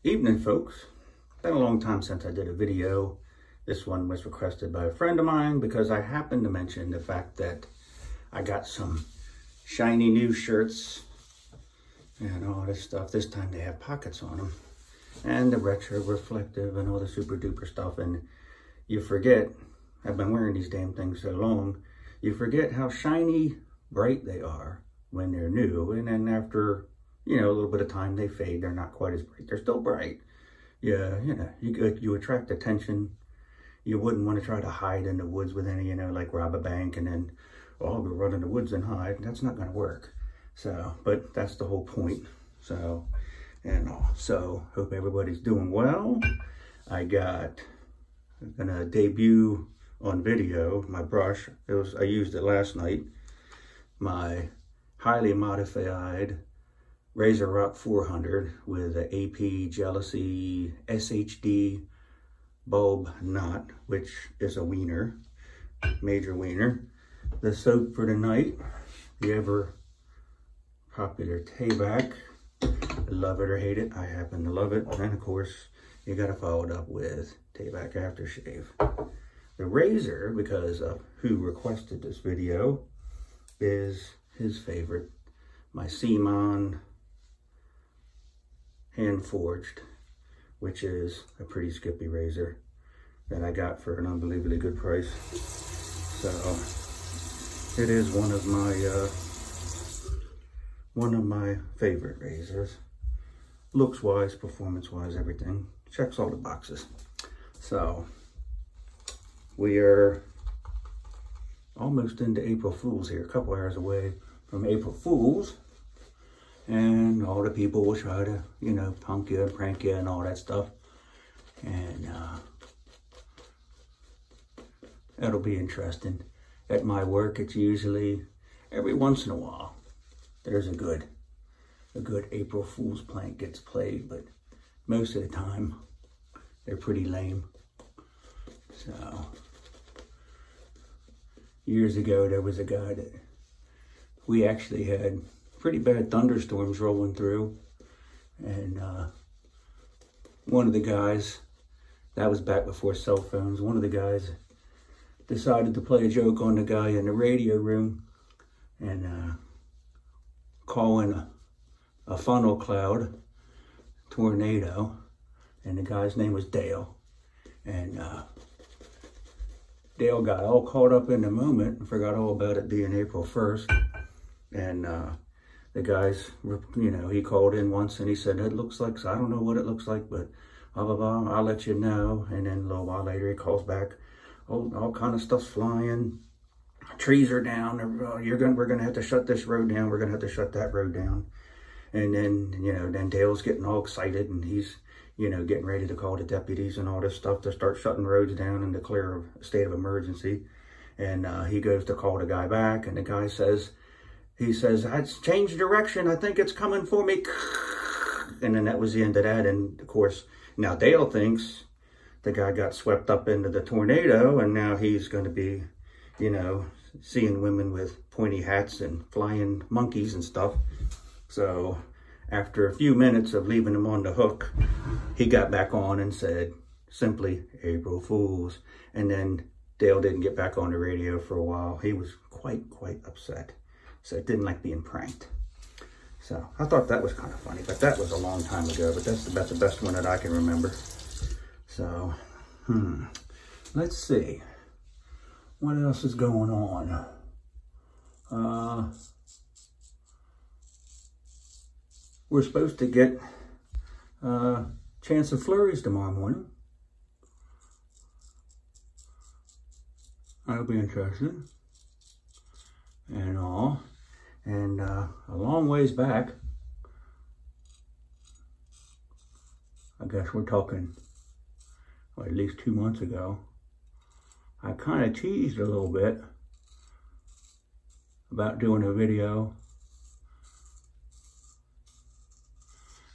Evening, folks. Been a long time since I did a video. This one was requested by a friend of mine because I happened to mention the fact that I got some shiny new shirts and all this stuff. This time they have pockets on them and the retro reflective and all the super duper stuff. And you forget, I've been wearing these damn things so long, you forget how shiny bright they are when they're new. And then after, a little bit of time, they fade. They're not quite as bright. They're still bright. Yeah, you attract attention. You wouldn't want to try to hide in the woods with any, like rob a bank and then, oh, we'll run in the woods and hide. That's not going to work. So, but that's the whole point. So, hope everybody's doing well. I'm gonna debut on video my brush. I used it last night. My highly modified Razor Rock 400 with an AP Jealousy SHD bulb knot, which is a wiener, major wiener. The soap for the night, the ever popular Tayback. Love it or hate it, I happen to love it. And of course, you gotta follow it up with Tayback Aftershave. The razor, because of who requested this video, is his favorite, my Simon hand forged, which is a pretty skippy razor that I got for an unbelievably good price. So it is one of my favorite razors. Looks wise, performance wise, everything checks all the boxes. So we are almost into April Fools here, a couple hours away from April Fools. And all the people will try to, punk you and prank you and all that stuff. And that'll be interesting. At my work, it's usually every once in a while, there's a good April Fool's prank gets played, but most of the time, they're pretty lame. So, years ago, there was a guy that we actually had pretty bad thunderstorms rolling through, and one of the guys, that was back before cell phones, one of the guys decided to play a joke on the guy in the radio room and call in a funnel cloud tornado, and the guy's name was Dale, and Dale got all caught up in the moment and forgot all about it being April 1st, and the guys, he called in once and he said, it looks like, I don't know what it looks like, but blah, blah, blah, I'll let you know. And then a little while later he calls back, all kind of stuff's flying, trees are down, we're gonna have to shut this road down, we're gonna have to shut that road down. And then, then Dale's getting all excited and he's, getting ready to call the deputies and all this stuff to start shutting roads down and declare a state of emergency. And he goes to call the guy back, and the guy says, I changed direction, I think it's coming for me. And then that was the end of that. And of course, now Dale thinks the guy got swept up into the tornado, and now he's going to be, seeing women with pointy hats and flying monkeys and stuff. So after a few minutes of leaving him on the hook, he got back on and said simply, April Fools. And then Dale didn't get back on the radio for a while. He was quite upset. So it didn't like being pranked. So I thought that was kind of funny, but that was a long time ago, but that's about the best one that I can remember. So, let's see. What else is going on? We're supposed to get a chance of flurries tomorrow morning. That'll be interesting. And all. And a long ways back, I guess we're talking, well, at least 2 months ago, I kind of teased a little bit about doing a video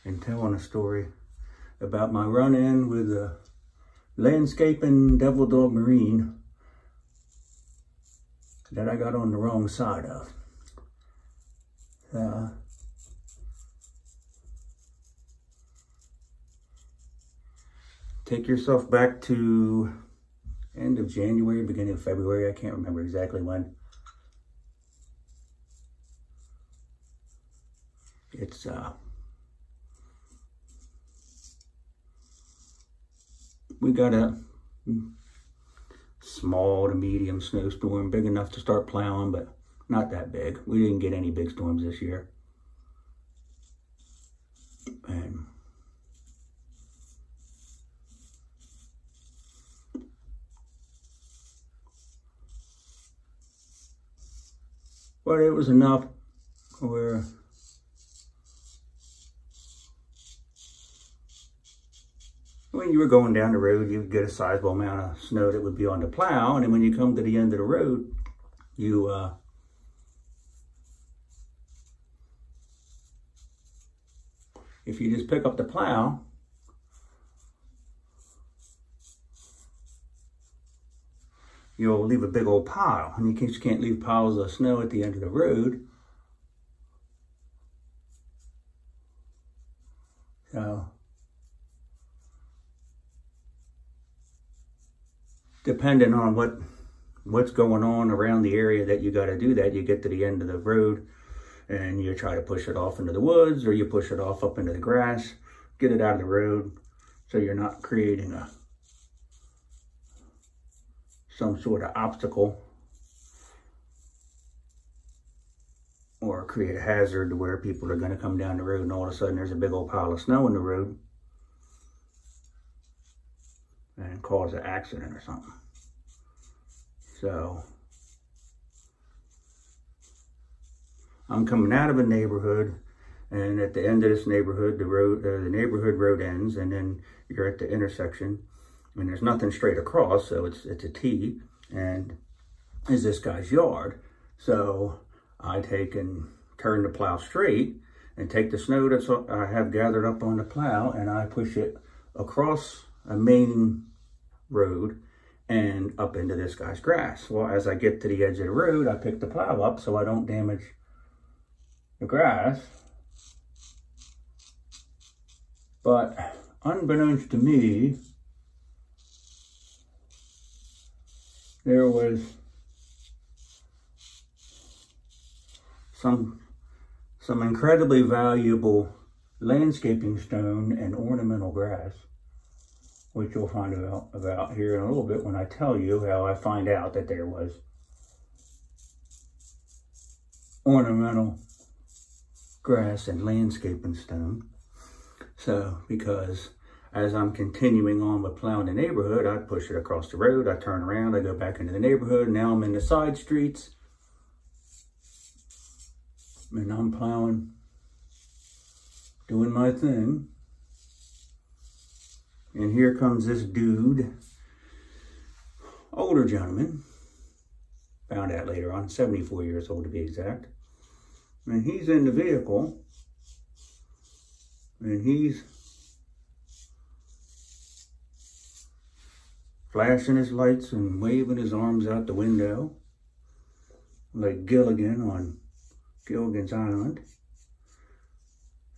and telling a story about my run-in with a landscaping devil dog marine that I got on the wrong side of. take yourself back to end of January, beginning of February. I can't remember exactly when. It's we got a small to medium snowstorm, big enough to start plowing, but not that big. We didn't get any big storms this year. And but it was enough where when you were going down the road, you would get a sizable amount of snow that would be on the plow. And then when you come to the end of the road, you if you just pick up the plow, you'll leave a big old pile. And you just can't leave piles of snow at the end of the road. So, depending on what's going on around the area that you got to do that, you get to the end of the road and you try to push it off into the woods, or you push it off up into the grass, get it out of the road so you're not creating some sort of obstacle or create a hazard to where people are going to come down the road and all of a sudden there's a big old pile of snow in the road and cause an accident or something. So I'm coming out of a neighborhood, and at the end of this neighborhood, the neighborhood road ends, and then you're at the intersection, and there's nothing straight across, so it's a T, and is this guy's yard. So I take and turn the plow straight and take the snow that I have gathered up on the plow, and I push it across a main road and up into this guy's grass. Well, as I get to the edge of the road, I pick the plow up so I don't damage the grass. But unbeknownst to me, there was some incredibly valuable landscaping stone and ornamental grass, which you'll find about here in a little bit when I tell you how I find out that there was ornamental grass and landscaping stone. So, because as I'm continuing on with plowing the neighborhood, I push it across the road, I turn around, I go back into the neighborhood, now I'm in the side streets, and I'm plowing, doing my thing. And here comes this dude, older gentleman, found out later on, 74 years old to be exact. And he's in the vehicle, and he's flashing his lights and waving his arms out the window, like Gilligan on Gilligan's Island,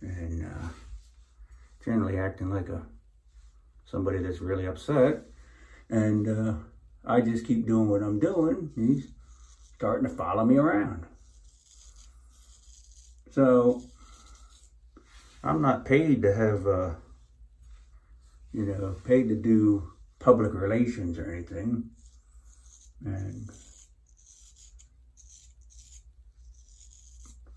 and generally acting like somebody that's really upset. And I just keep doing what I'm doing. He's starting to follow me around. So I'm not paid to have, paid to do public relations or anything. And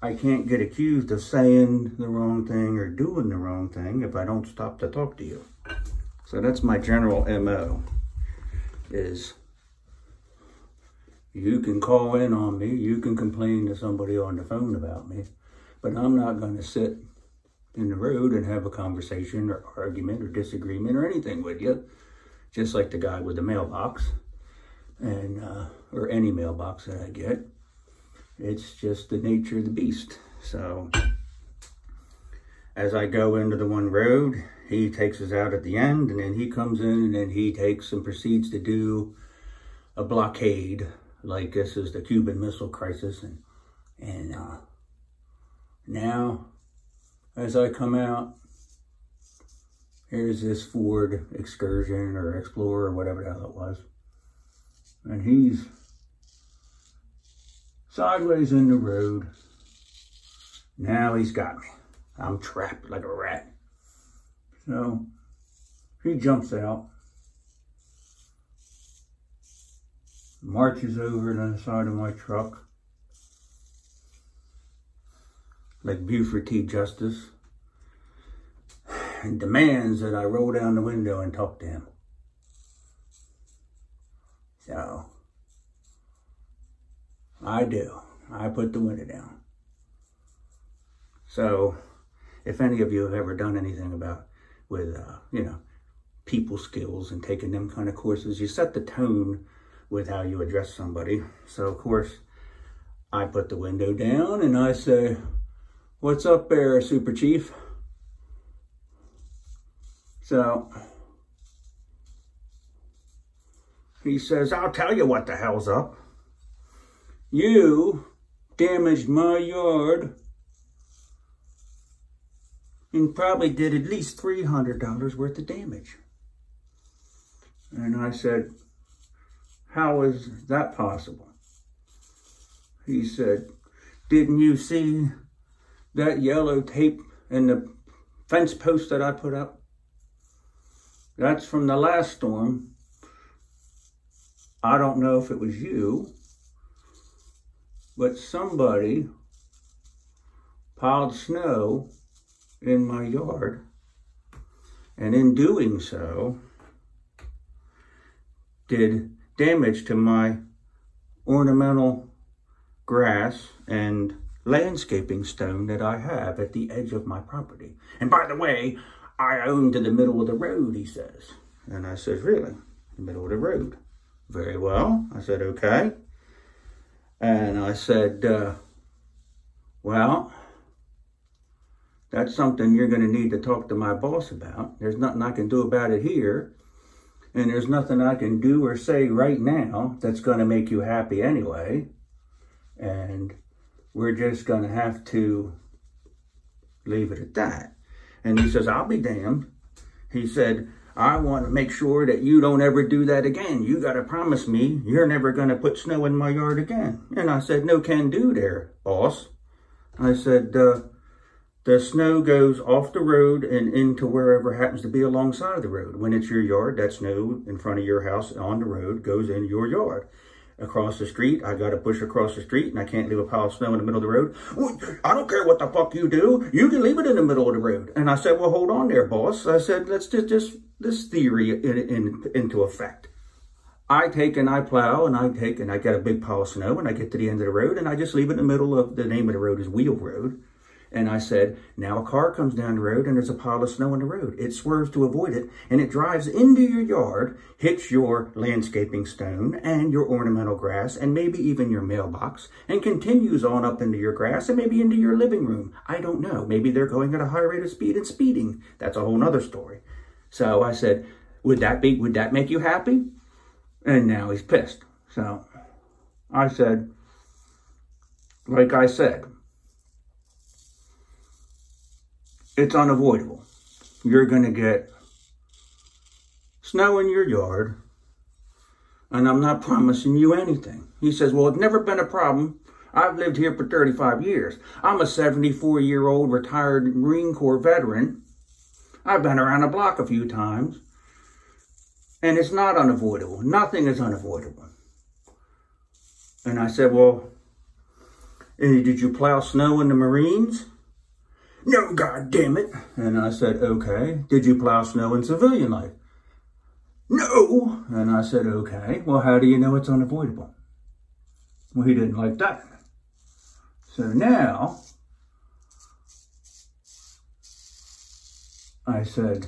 I can't get accused of saying the wrong thing or doing the wrong thing if I don't stop to talk to you. So that's my general MO, is you can call in on me, you can complain to somebody on the phone about me, but I'm not going to sit in the road and have a conversation or argument or disagreement or anything with you, just like the guy with the mailbox, and or any mailbox that I get. It's just the nature of the beast. So as I go into the one road, he takes us out at the end, and then he comes in and then he takes and proceeds to do a blockade like this is the Cuban Missile Crisis. And now, as I come out, Here's this Ford Excursion or Explorer or whatever the hell it was. And he's sideways in the road. Now he's got me. I'm trapped like a rat. So he jumps out, marches over to the side of my truck like Buford T. Justice, and demands that I roll down the window and talk to him. So I do. I put the window down. So if any of you have ever done anything with people skills and taken them kind of courses, you set the tone with how you address somebody. So of course, I put the window down and I say, "What's up there, Super Chief?" So he says, "I'll tell you what the hell's up. You damaged my yard and probably did at least $300 worth of damage." And I said, "How is that possible?" He said, "Didn't you see that yellow tape in the fence post that I put up? That's from the last storm. I don't know if it was you, but somebody piled snow in my yard, and in doing so, did damage to my ornamental grass and landscaping stone that I have at the edge of my property. And by the way, I own to the middle of the road," he says. And I said, "Really? The middle of the road? Very well." I said, "Okay." And I said, "Well, that's something you're going to need to talk to my boss about. There's nothing I can do about it here. And there's nothing I can do or say right now that's going to make you happy anyway. And we're just going to have to leave it at that." And he says, "I'll be damned." He said, "I want to make sure that you don't ever do that again. You got to promise me you're never going to put snow in my yard again." And I said, "No can do there, boss." I said, the snow goes off the road and into wherever happens to be alongside of the road. When it's your yard, that snow in front of your house on the road goes in your yard. Across the street, I got to push across the street and I can't leave a pile of snow in the middle of the road. "Well, I don't care what the fuck you do. You can leave it in the middle of the road." And I said, "Well, hold on there, boss." I said, "Let's just this theory into effect. I take and I plow and I get a big pile of snow and I get to the end of the road and I just leave it in the middle of, the name of the road is Wheel Road. And I said, now a car comes down the road and there's a pile of snow in the road. It swerves to avoid it and it drives into your yard, hits your landscaping stone and your ornamental grass and maybe even your mailbox and continues on up into your grass and maybe into your living room. I don't know. Maybe they're going at a high rate of speed and speeding. That's a whole nother story." So I said, would that make you happy? And now he's pissed. So I said, like I said, it's unavoidable. You're going to get snow in your yard, and I'm not promising you anything. He says, "Well, it's never been a problem. I've lived here for 35 years. I'm a 74-year-old retired Marine Corps veteran. I've been around the block a few times, and it's not unavoidable. Nothing is unavoidable." And I said, "Well, did you plow snow in the Marines?" "No, God damn it." And I said, "Okay. Did you plow snow in civilian life?" "No." And I said, "Okay. Well, how do you know it's unavoidable?" Well, he didn't like that. So now I said,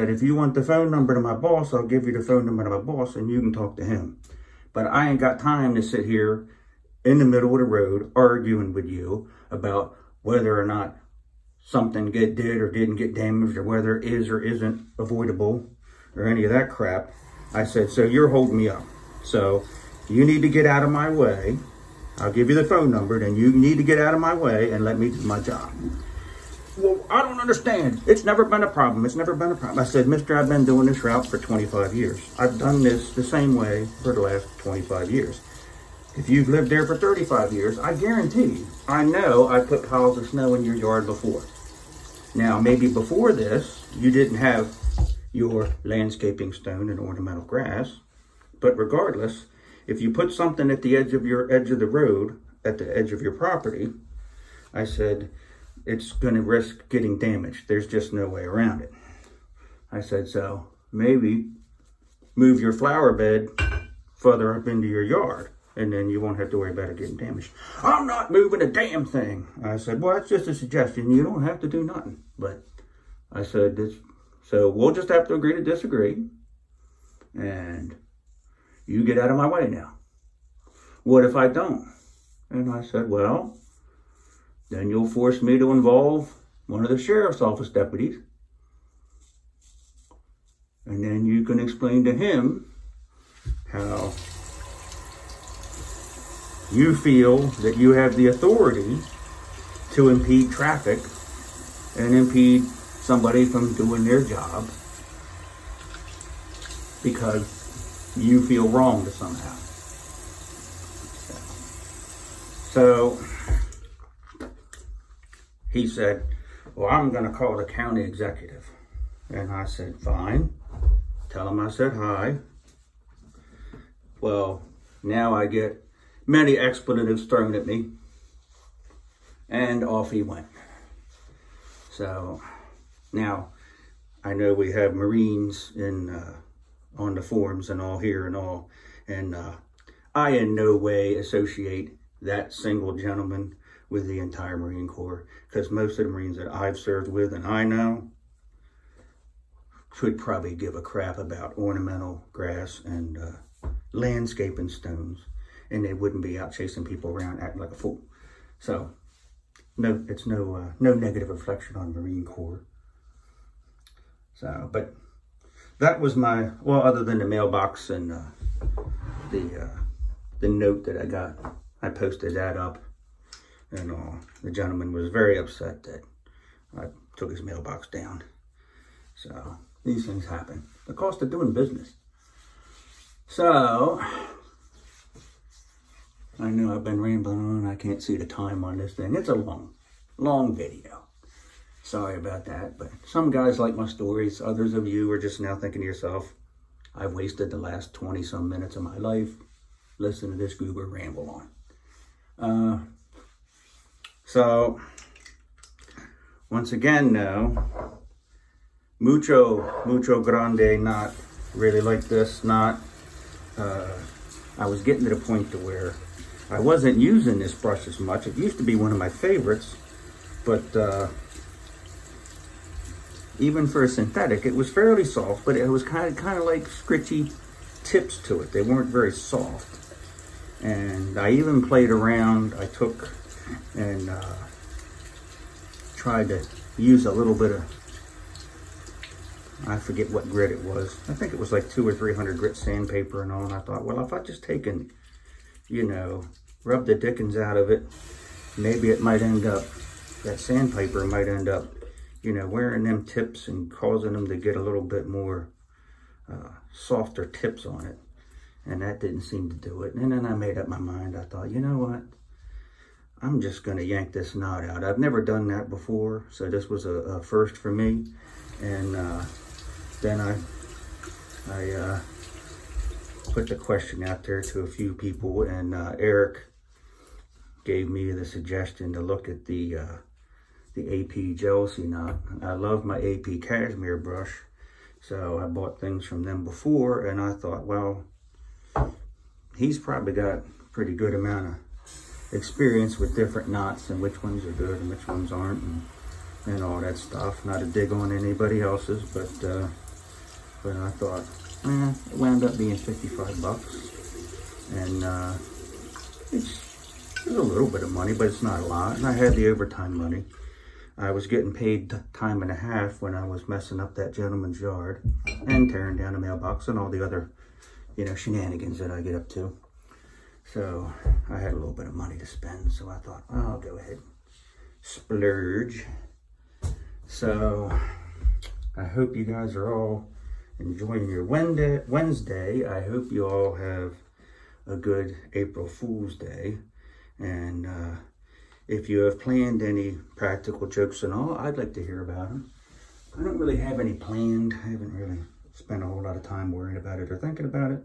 "If you want the phone number to my boss, I'll give you the phone number to my boss and you can talk to him. But I ain't got time to sit here in the middle of the road arguing with you about whether or not something did or didn't get damaged or whether it is or isn't avoidable or any of that crap." I said, "So you're holding me up. So you need to get out of my way I'll give you the phone number, then you need to get out of my way and let me do my job. Well, I don't understand. It's never been a problem. It's never been a problem. I said, mister, I've been doing this route for 25 years. I've done this the same way for the last 25 years. If you've lived there for 35 years, I guarantee you, I know I put piles of snow in your yard before. Now, maybe before this, you didn't have your landscaping stone and ornamental grass. But regardless, if you put something at the edge of the road, at the edge of your property, I said, it's going to risk getting damaged. There's just no way around it. I said, so maybe move your flower bed further up into your yard, and then you won't have to worry about it getting damaged. I'm not moving a damn thing. I said, well, that's just a suggestion. You don't have to do nothing. But I said, so we'll just have to agree to disagree, and you get out of my way now. What if I don't? And I said, well, then you'll force me to involve one of the sheriff's office deputies. And then you can explain to him how you feel that you have the authority to impede traffic and impede somebody from doing their job because you feel wronged somehow. So he said, well, I'm going to call the county executive. And I said, fine. Tell him I said hi. Well, now I get many expletives thrown at me. And off he went. So now I know we have Marines on the forums and all here and all. And I in no way associate that single gentleman with the entire Marine Corps, because most of the Marines that I've served with and I know could probably give a crap about ornamental grass and landscape and stones, and they wouldn't be out chasing people around acting like a fool. So no, it's no negative reflection on Marine Corps. So, but that was my, well, other than the mailbox and the note that I got, I posted that up. And the gentleman was very upset that I took his mailbox down. So these things happen. The cost of doing business. So I know I've been rambling on. I can't see the time on this thing. It's a long video. Sorry about that. But some guys like my stories. Others of you are just now thinking to yourself, I've wasted the last 20-some minutes of my life listening to this goober ramble on. So, once again now, mucho grande, not really like this, not, I was getting to the point to where I wasn't using this brush as much. It used to be one of my favorites, but even for a synthetic, it was fairly soft, but it was kind of like scritchy tips to it. They weren't very soft. And I even played around. I took and tried to use a little bit of, I forget what grit it was. I think it was like 200 or 300 grit sandpaper and all. And I thought, well, if I just take and, you know, rub the dickens out of it, maybe it might end up, that sandpaper might end up, you know, wearing them tips and causing them to get a little bit more softer tips on it. And that didn't seem to do it. And then I made up my mind. I thought, you know what? I'm just going to yank this knot out. I've never done that before, so this was a first for me. And then I put the question out there to a few people, and Eric gave me the suggestion to look at the AP Jealousy knot. I love my AP Cashmere brush, so I bought things from them before, and I thought, well, he's probably got a pretty good amount of experience with different knots and which ones are good and which ones aren't, and all that stuff. Not a dig on anybody else's, but I thought, it wound up being 55 bucks, and it's a little bit of money, but it's not a lot. And I had the overtime money. I was getting paid time and a half when I was messing up that gentleman's yard and tearing down the mailbox and all the other, you know, shenanigans that I get up to. So I had a little bit of money to spend, so I thought, well, I'll go ahead and splurge. So I hope you guys are all enjoying your Wednesday. I hope you all have a good April Fool's Day. And if you have planned any practical jokes and all, I'd like to hear about them. I don't really have any planned. I haven't really spent a whole lot of time worrying about it or thinking about it.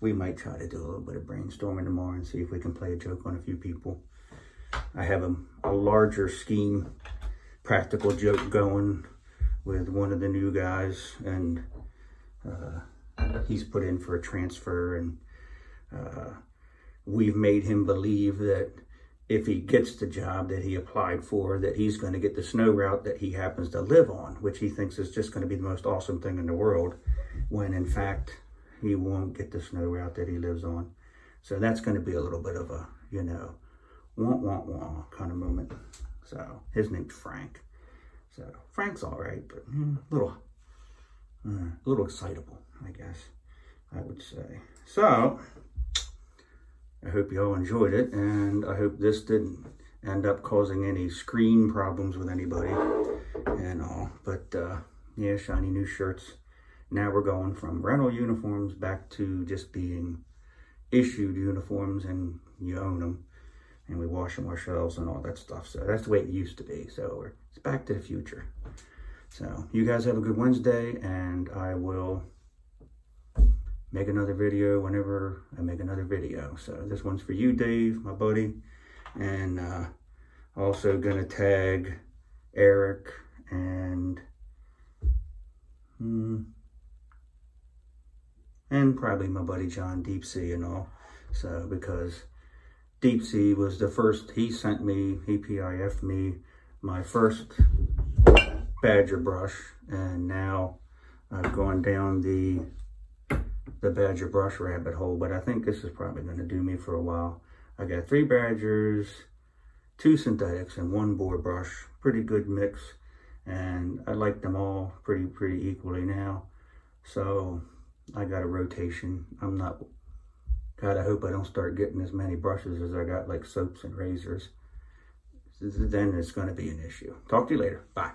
We might try to do a little bit of brainstorming tomorrow and see if we can play a joke on a few people. I have a larger scheme, practical joke going with one of the new guys, and he's put in for a transfer, and we've made him believe that if he gets the job that he applied for, that he's going to get the snow route that he happens to live on, which he thinks is just going to be the most awesome thing in the world, when in fact he won't get the snow route that he lives on. So that's going to be a little bit of a, you know, wah kind of moment. So his name's Frank. So Frank's all right, but a little excitable, I guess I would say. So I hope you all enjoyed it, and I hope this didn't end up causing any screen problems with anybody and all. But yeah, shiny new shirts. Now we're going from rental uniforms back to just being issued uniforms, and you own them, and we wash them ourselves and all that stuff. So that's the way it used to be. So it's back to the future. So you guys have a good Wednesday, and I will make another video whenever I make another video. So this one's for you, Dave, my buddy, and also gonna tag Eric and probably my buddy John, Deep Sea and all. So because Deep Sea was the first, he sent me, he PIF'd me my first Badger brush, and now I've gone down the Badger brush rabbit hole, but I think this is probably going to do me for a while. I got 3 Badgers, 2 synthetics, and 1 boar brush. Pretty good mix, and I like them all pretty equally now. So I got a rotation. God, I hope I don't start getting as many brushes as I got like soaps and razors. Then it's going to be an issue. Talk to you later. Bye.